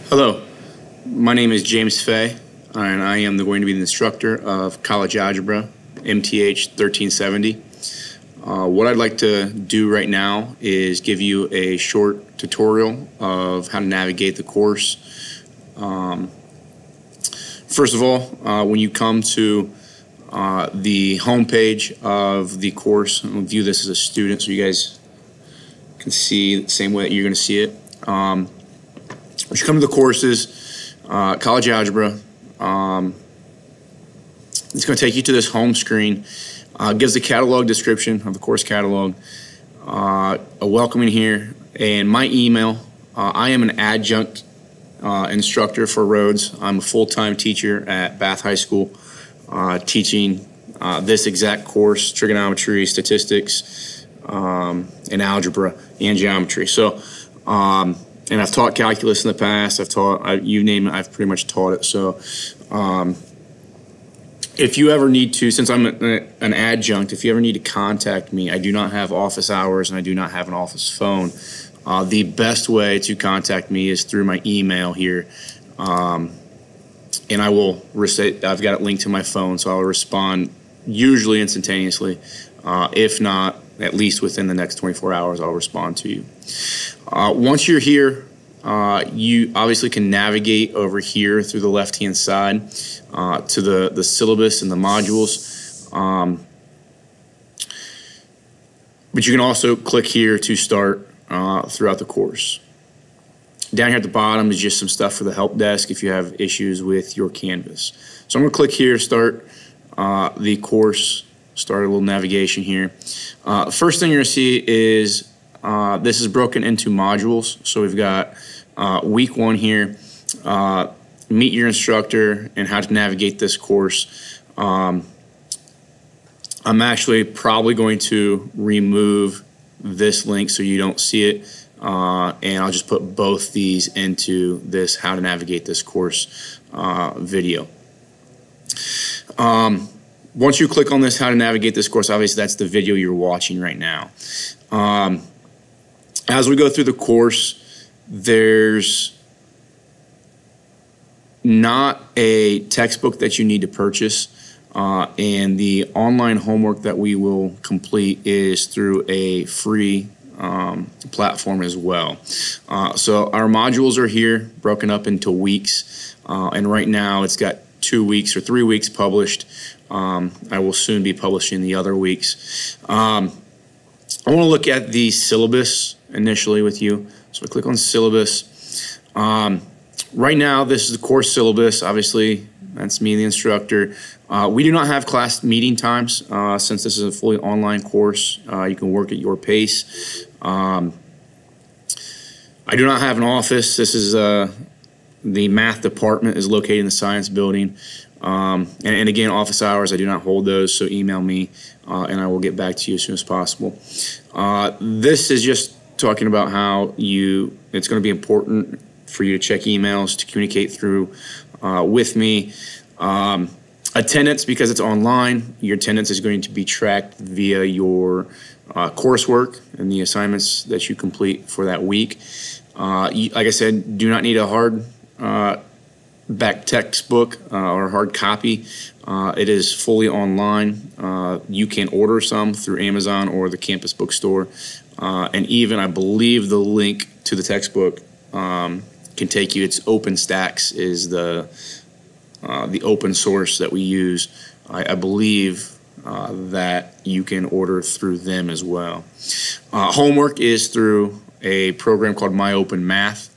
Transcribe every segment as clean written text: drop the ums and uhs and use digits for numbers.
Hello, my name is James Fay, and I am going to be the instructor of College Algebra, MTH 1370. What I'd like to do right now is give you a short tutorial of how to navigate the course. First of all, when you come to the home page of the course, I'll view this as a student so you guys can see the same way that you're going to see it. When you come to the courses, College Algebra, it's going to take you to this home screen. Gives the catalog description of the course catalog, a welcoming here, and my email. I am an adjunct instructor for Rhodes. I'm a full-time teacher at Bath High School, teaching this exact course, trigonometry, statistics, and algebra and geometry. So, and I've taught calculus in the past. I've taught, you name it, I've pretty much taught it. So if you ever need to, since I'm an adjunct, if you ever need to contact me, I do not have office hours and I do not have an office phone. The best way to contact me is through my email here. And I will, I've got it linked to my phone, so I'll respond usually instantaneously. If not, at least within the next 24 hours, I'll respond to you. Once you're here, you obviously can navigate over here through the left-hand side to the syllabus and the modules. But you can also click here to start throughout the course. Down here at the bottom is just some stuff for the help desk if you have issues with your Canvas. So I'm going to click here, start the course, start a little navigation here. First thing you're going to see is this is broken into modules. So we've got week 1 here, meet your instructor and how to navigate this course. I'm actually probably going to remove this link so you don't see it, and I'll just put both these into this how to navigate this course video. Once you click on this how to navigate this course, obviously that's the video you're watching right now. As we go through the course, there's not a textbook that you need to purchase, and the online homework that we will complete is through a free platform as well. So our modules are here broken up into weeks, and right now it's got 2 weeks or 3 weeks published. I will soon be publishing the other weeks. I want to look at the syllabus initially with you. So I click on syllabus. Right now, this is the course syllabus. Obviously, that's me, the instructor. We do not have class meeting times since this is a fully online course. You can work at your pace. I do not have an office. This is the math department is located in the science building. And again, office hours, I do not hold those, so email me and I will get back to you as soon as possible. This is just talking about how it's going to be important for you to check emails, to communicate through with me. Attendance, because it's online, your attendance is going to be tracked via your coursework and the assignments that you complete for that week. Like I said, do not need a hard back textbook or hard copy. It is fully online. You can order some through Amazon or the campus bookstore, and even I believe the link to the textbook can take you. It's OpenStax is the open source that we use. I believe that you can order through them as well. Homework is through a program called MyOpenMath.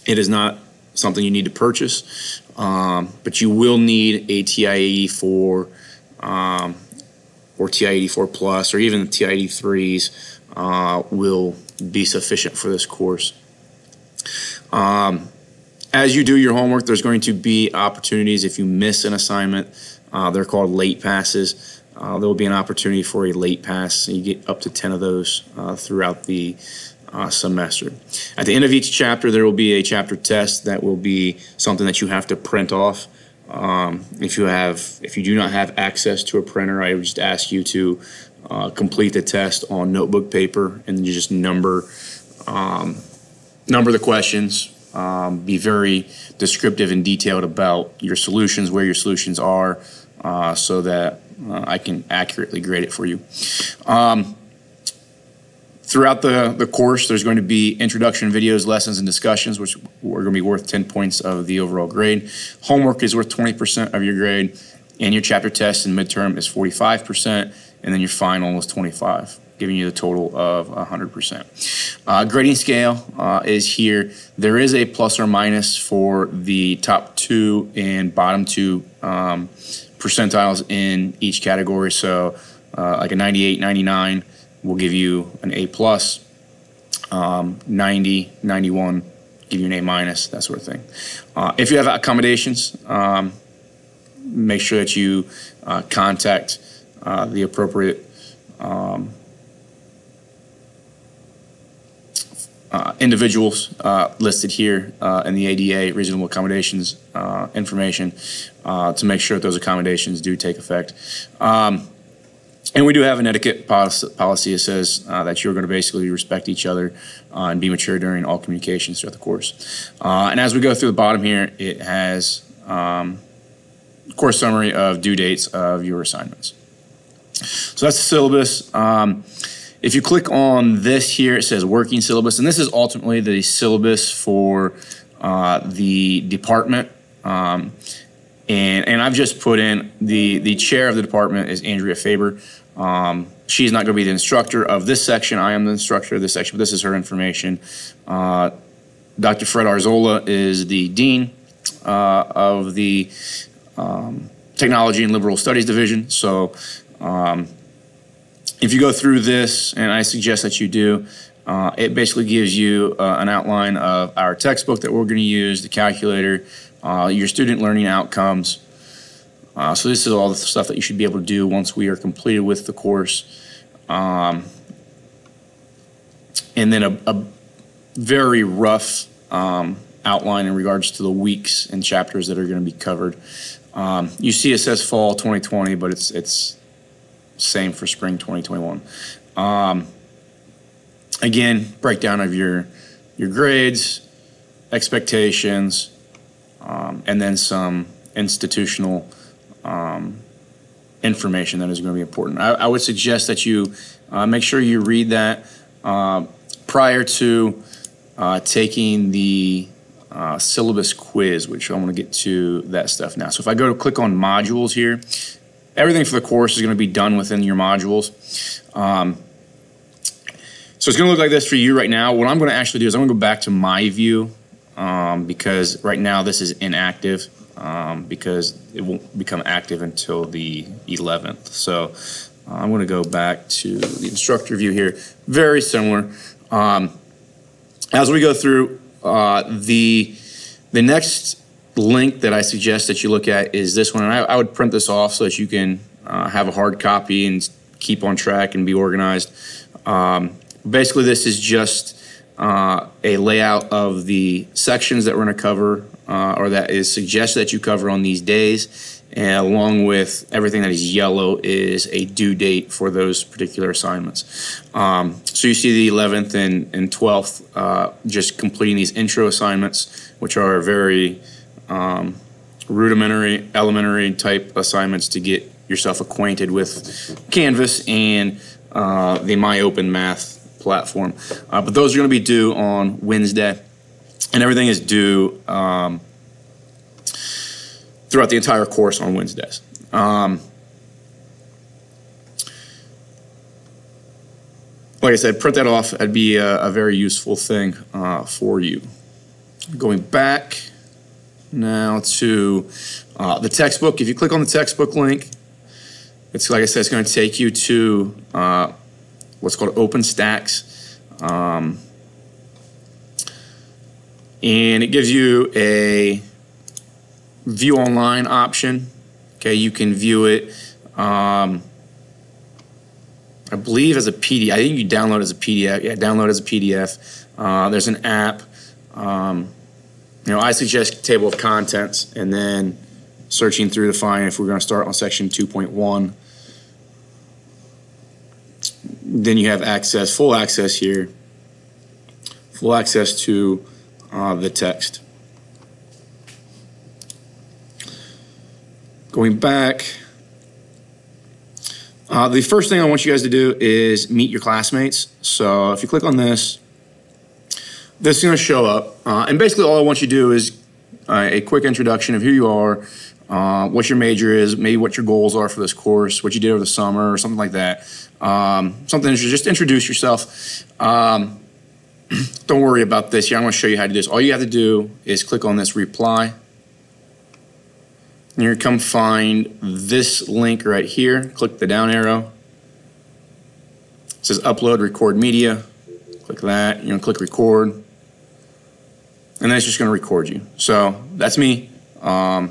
It is not something you need to purchase, but you will need a TI-84 or TI-84 Plus, or even the TI-83s will be sufficient for this course. As you do your homework, there's going to be opportunities if you miss an assignment. They're called late passes. There will be an opportunity for a late pass, and you get up to 10 of those throughout the semester. At the end of each chapter, there will be a chapter test that will be something that you have to print off. If you do not have access to a printer, I would just ask you to complete the test on notebook paper, and you just number the questions be very descriptive and detailed about your solutions, where your solutions are, so that I can accurately grade it for you. Throughout the course, there's going to be introduction videos, lessons, and discussions, which are going to be worth 10 points of the overall grade. Homework is worth 20% of your grade, and your chapter test and midterm is 45%, and then your final is 25%, giving you a total of 100%. Grading scale is here. There is a plus or minus for the top 2 and bottom 2 percentiles in each category. So like a 98, 99 will give you an A plus, 90, 91 give you an A minus, that sort of thing. If you have accommodations, make sure that you contact the appropriate individuals listed here in the ADA reasonable accommodations information to make sure that those accommodations do take effect. And we do have an etiquette policy that says that you're going to basically respect each other and be mature during all communications throughout the course. And as we go through the bottom here, it has course summary of due dates of your assignments. So that's the syllabus. If you click on this here, it says working syllabus, and this is ultimately the syllabus for the department. And I've just put in the chair of the department is Andrea Faber. She's not going to be the instructor of this section. I am the instructor of this section, but this is her information. Dr. Fred Arzola is the dean of the Technology and Liberal Studies Division. So if you go through this, and I suggest that you do, it basically gives you an outline of our textbook that we're going to use, the calculator, your student learning outcomes. So this is all the stuff that you should be able to do once we are completed with the course. And then a very rough outline in regards to the weeks and chapters that are going to be covered. You see it says fall 2020, but it's same for spring 2021. Again, breakdown of your grades, expectations, and then some institutional information that is going to be important. I would suggest that you make sure you read that prior to taking the syllabus quiz, which I'm going to get to that stuff now. So if I go to click on modules here, everything for the course is going to be done within your modules. So it's going to look like this for you right now. What I'm going to actually do is I'm going to go back to my view because right now this is inactive because it won't become active until the 11th. So I'm going to go back to the instructor view here. Very similar. As we go through, the next link that I suggest that you look at is this one. And I would print this off so that you can have a hard copy and keep on track and be organized. Basically, this is just a layout of the sections that we're going to cover or that is suggested that you cover on these days. And along with everything that is yellow is a due date for those particular assignments. So you see the 11th and 12th just completing these intro assignments, which are very rudimentary, elementary type assignments to get yourself acquainted with Canvas and the MyOpenMath platform. But those are going to be due on Wednesday, and everything is due throughout the entire course on Wednesdays. Like I said, print that off. That'd be a very useful thing for you. Going back now to the textbook. If you click on the textbook link, it's like I said, it's going to take you to what's called OpenStax. And it gives you a view online option. Okay, you can view it, I believe as a PDF. I think you download as a PDF. Yeah, download as a PDF. There's an app. I suggest table of contents and then searching through to find if we're going to start on section 2.1. Then you have access, full access here, full access to the text. Going back, the first thing I want you guys to do is meet your classmates. So if you click on this, this is going to show up. And basically all I want you to do is a quick introduction of who you are, what your major is, maybe what your goals are for this course, what you did over the summer or something like that. Just introduce yourself. Don't worry about this here. I'm going to show you how to do this. All you have to do is click on this reply. And you're going to come find this link right here. Click the down arrow. It says upload, record media. Click that. You're going to click record. And then it's just going to record you. So that's me. Like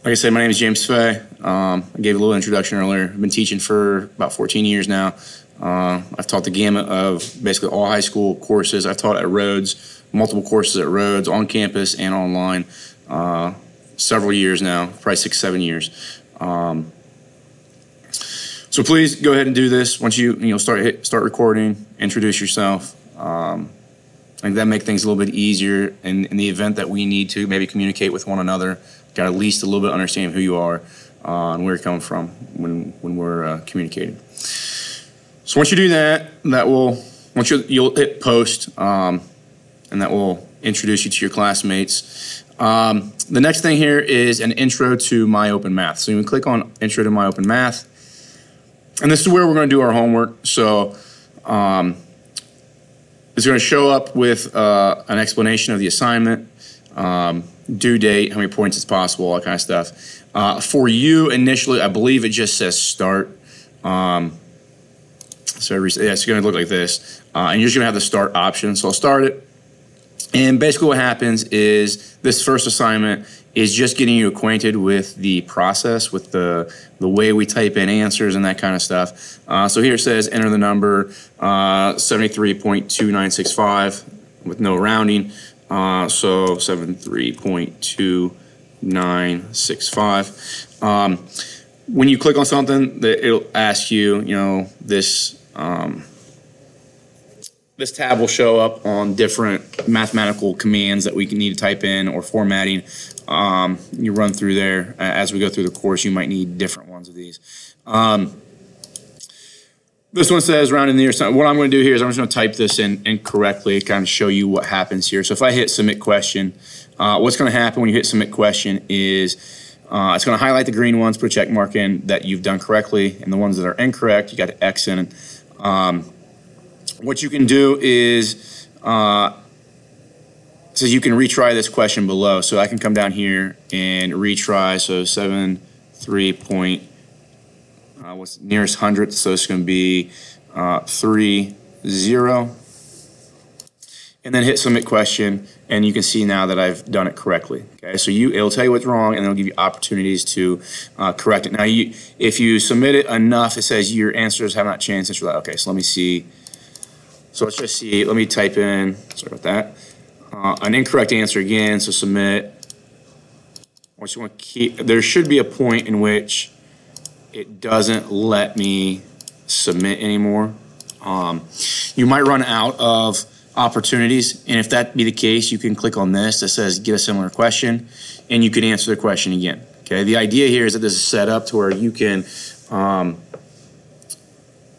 I said, my name is James Fay. I gave a little introduction earlier. I've been teaching for about 14 years now. I've taught the gamut of basically all high school courses. I've taught at Rhodes, multiple courses at Rhodes, on campus and online. Several years now, probably 6-7 years. So please go ahead and do this. Once you start recording, introduce yourself. I think that make things a little bit easier in the event that we need to maybe communicate with one another. Got at least a little bit of understanding of who you are and where you're coming from when we're communicating. So once you do that, you'll hit post, and that will introduce you to your classmates. The next thing here is an intro to MyOpenMath. So you can click on Intro to MyOpenMath, and this is where we're going to do our homework. So it's going to show up with an explanation of the assignment, due date, how many points it's possible, all that kind of stuff. For you, initially, I believe it just says start. So it's going to look like this. And you're just going to have the start option. So I'll start it. And basically what happens is this first assignment is just getting you acquainted with the process, with the way we type in answers and that kind of stuff. So here it says enter the number 73.2965 with no rounding. So 73.2965. When you click on something, it'll ask you, this this tab will show up on different mathematical commands that we need to type in or formatting. You run through there as we go through the course. You might need different ones of these. This one says round in the year. What I'm going to do here is I'm just going to type this in correctly, kind of show you what happens here. So if I hit submit question, what's going to happen when you hit submit question is it's going to highlight the green ones, put a check mark in that you've done correctly, and the ones that are incorrect, you got to X in. What you can do is so you can retry this question below. So I can come down here and retry. So 73 point, what's nearest hundredth? So it's going to be 30, and then hit submit question, and you can see now that I've done it correctly. Okay, so it'll tell you what's wrong, and it'll give you opportunities to correct it. Now, if you submit it enough, it says your answers have not changed since you're like, okay, so let me see. So let's just see. Let me type in. Sorry about that. An incorrect answer again. So submit. What you want to keep. There should be a point in which it doesn't let me submit anymore. You might run out of opportunities, and if that be the case, you can click on this that says get a similar question, and you can answer the question again. Okay. The idea here is that this is set up to where you can,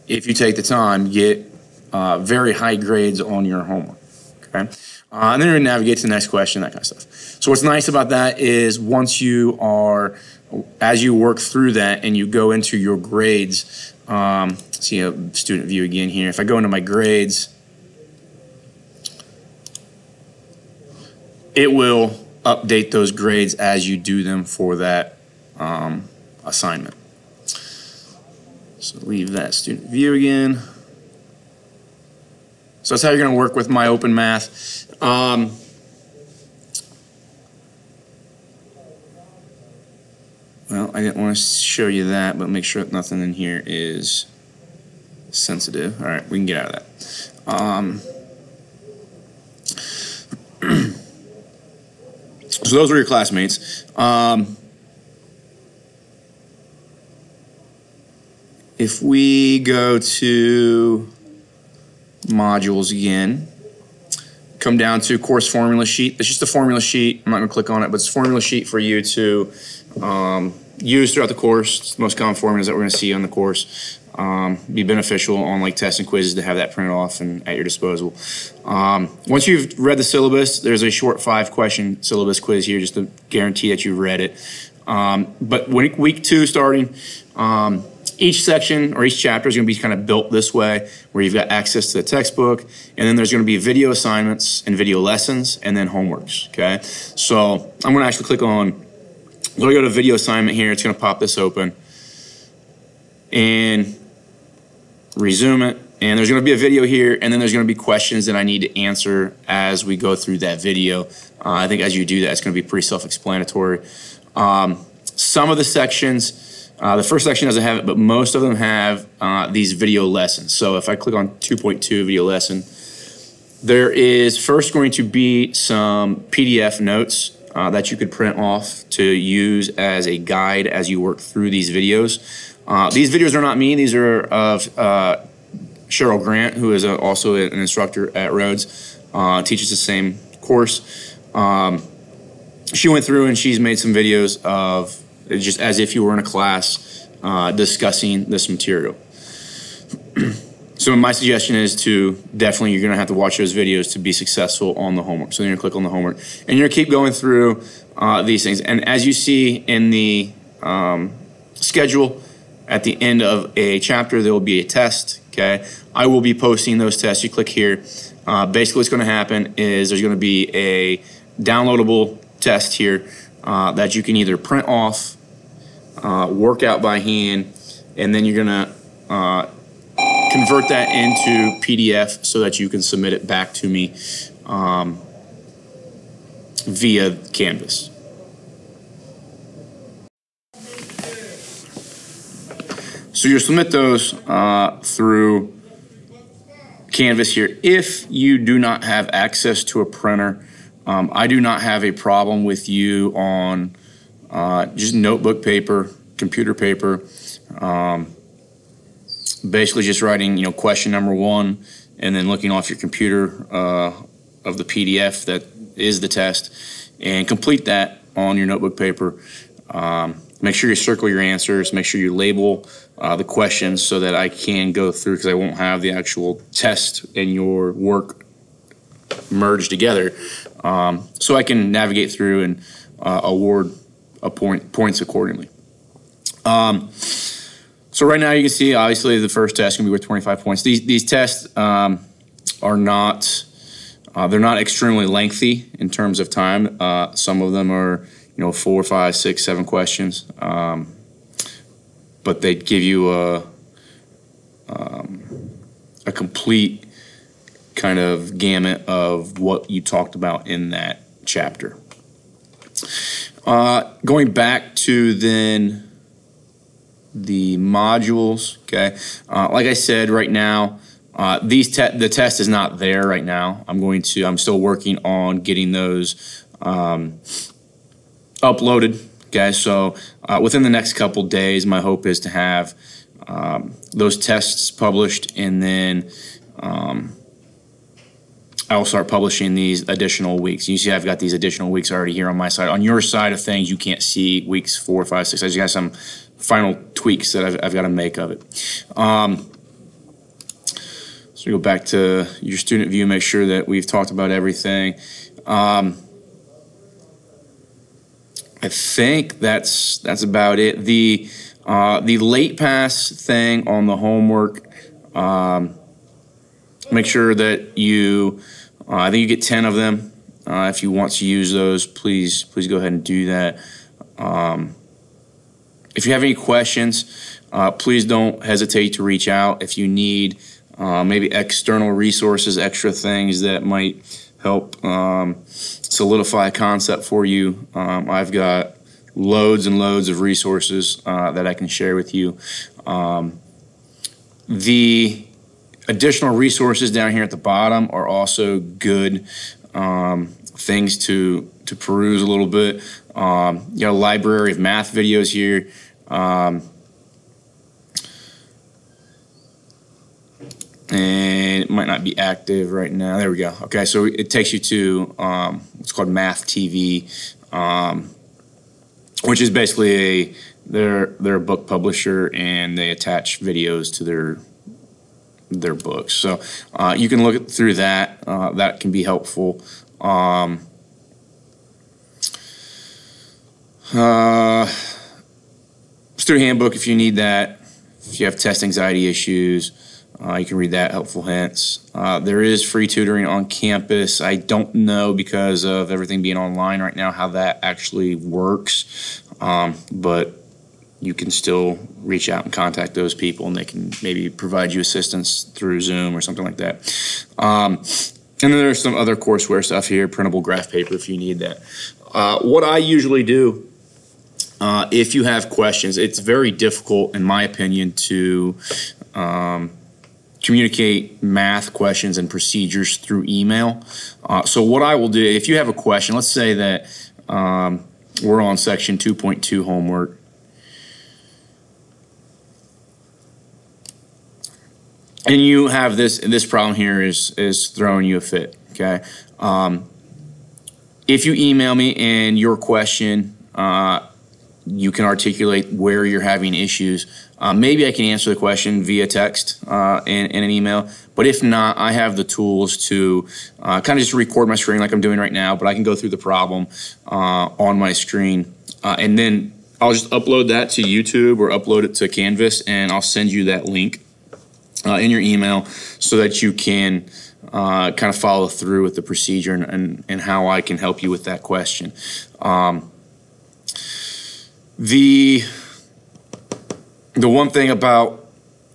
if you take the time, get very high grades on your homework. Okay. And then you're going to navigate to the next question, that kind of stuff. So what's nice about that is as you work through that and you go into your grades, see a student view again here. If I go into my grades, it will update those grades as you do them for that assignment. So leave that student view again. So that's how you're going to work with MyOpenMath. Well, I didn't want to show you that, but make sure that nothing in here is sensitive. All right, we can get out of that. So those are your classmates. If we go to modules again, come down to course formula sheet. It's just a formula sheet. I'm not going to click on it, but it's a formula sheet for you to use throughout the course. It's the most common formulas that we're going to see on the course. Be beneficial on like tests and quizzes to have that printed off and at your disposal. Once you've read the syllabus, there's a short 5-question syllabus quiz here just to guarantee that you've read it. But week 2 starting, each section or each chapter is going to be kind of built this way, where you've got access to the textbook, and then there's going to be video assignments and video lessons, and then homeworks. Okay, so I'm going to actually click on. I'm going to go to video assignment here. It's going to pop this open and resume it. And there's going to be a video here, and then there's going to be questions that I need to answer as we go through that video. I think as you do that, it's going to be pretty self-explanatory. Some of the sections, the first section doesn't have it, but most of them have these video lessons. So if I click on 2.2 video lesson, there is first going to be some PDF notes that you could print off to use as a guide as you work through these videos. These videos are not me. These are of Cheryl Grant, who is also an instructor at Rhodes, teaches the same course. She went through and she's made some videos of just as if you were in a class discussing this material. So my suggestion is to definitely, you're going to have to watch those videos to be successful on the homework. So you're going to click on the homework, and you're going to keep going through these things. And as you see in the schedule, at the end of a chapter, there will be a test. Okay, I will be posting those tests. You click here. Basically, what's going to happen is there's going to be a downloadable test here that you can either print off, work out by hand, and then you're going to convert that into PDF so that you can submit it back to me via Canvas. So you'll submit those through Canvas here. If you do not have access to a printer, I do not have a problem with you on just notebook paper, computer paper, basically just writing, question number 1 and then looking off your computer of the PDF that is the test, and complete that on your notebook paper. Make sure you circle your answers. Make sure you label the questions so that I can go through, because I won't have the actual test and your work merged together. So I can navigate through and award points accordingly. So right now you can see, obviously, the first test can be worth 25 points. These tests are not, they're not extremely lengthy in terms of time. Some of them are 4, 5, 6, 7 questions, but they give you a complete kind of gamut of what you talked about in that chapter. Going back to then the modules, okay. Like I said, right now, the test is not there right now. I'm still working on getting those uploaded, okay. So within the next couple days, my hope is to have those tests published, and then I'll start publishing these additional weeks. You see I've got these additional weeks already here on my side. On your side of things, you can't see weeks 4, 5, 6. I just got some final tweaks that I've got to make of it. So go back to your student view, make sure that we've talked about everything. I think that's about it. The late pass thing on the homework, make sure that you, I think you get 10 of them. If you want to use those, please go ahead and do that. If you have any questions, please don't hesitate to reach out. If you need maybe external resources, extra things that might help solidify a concept for you, I've got loads and loads of resources that I can share with you. The additional resources down here at the bottom are also good things to peruse a little bit. You got a library of math videos here. and it might not be active right now. There we go. Okay, so it takes you to what's called Math TV, which is basically they're a book publisher, and they attach videos to their books. So you can look through that. That can be helpful. Student handbook, if you need that. If you have test anxiety issues, you can read that, helpful hints. There is free tutoring on campus. I don't know, because of everything being online right now, how that actually works, but you can still reach out and contact those people, and they can maybe provide you assistance through Zoom or something like that. And then there's some other courseware stuff here, printable graph paper if you need that. What I usually do, if you have questions, it's very difficult, in my opinion, to communicate math questions and procedures through email. So what I will do, if you have a question, let's say that we're on section 2.2 homework, and you have this problem here is throwing you a fit, okay? If you email me and your question, you can articulate where you're having issues. Maybe I can answer the question via text in an email, but if not, I have the tools to kind of just record my screen like I'm doing right now, but I can go through the problem on my screen, and then I'll just upload that to YouTube or upload it to Canvas, and I'll send you that link in your email so that you can kind of follow through with the procedure and how I can help you with that question. The one thing about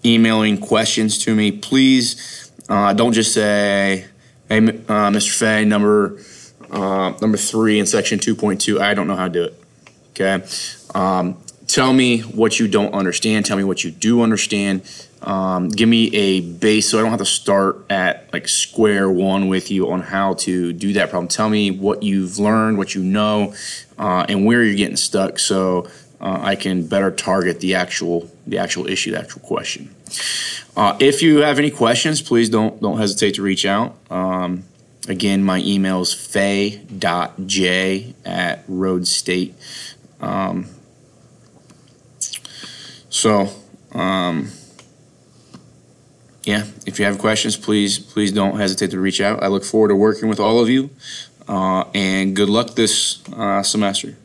emailing questions to me, please don't just say, hey, Mr. Fay, number 3 in section 2.2, I don't know how to do it, okay? Tell me what you don't understand. Tell me what you do understand. Give me a base so I don't have to start at like square one with you on how to do that problem. Tell me what you've learned, what you know, and where you're getting stuck, so I can better target the actual issue, the actual question. If you have any questions, please don't hesitate to reach out. Again, my email is fay.j@rhodesstate. Yeah, if you have questions, please don't hesitate to reach out. I look forward to working with all of you, and good luck this semester.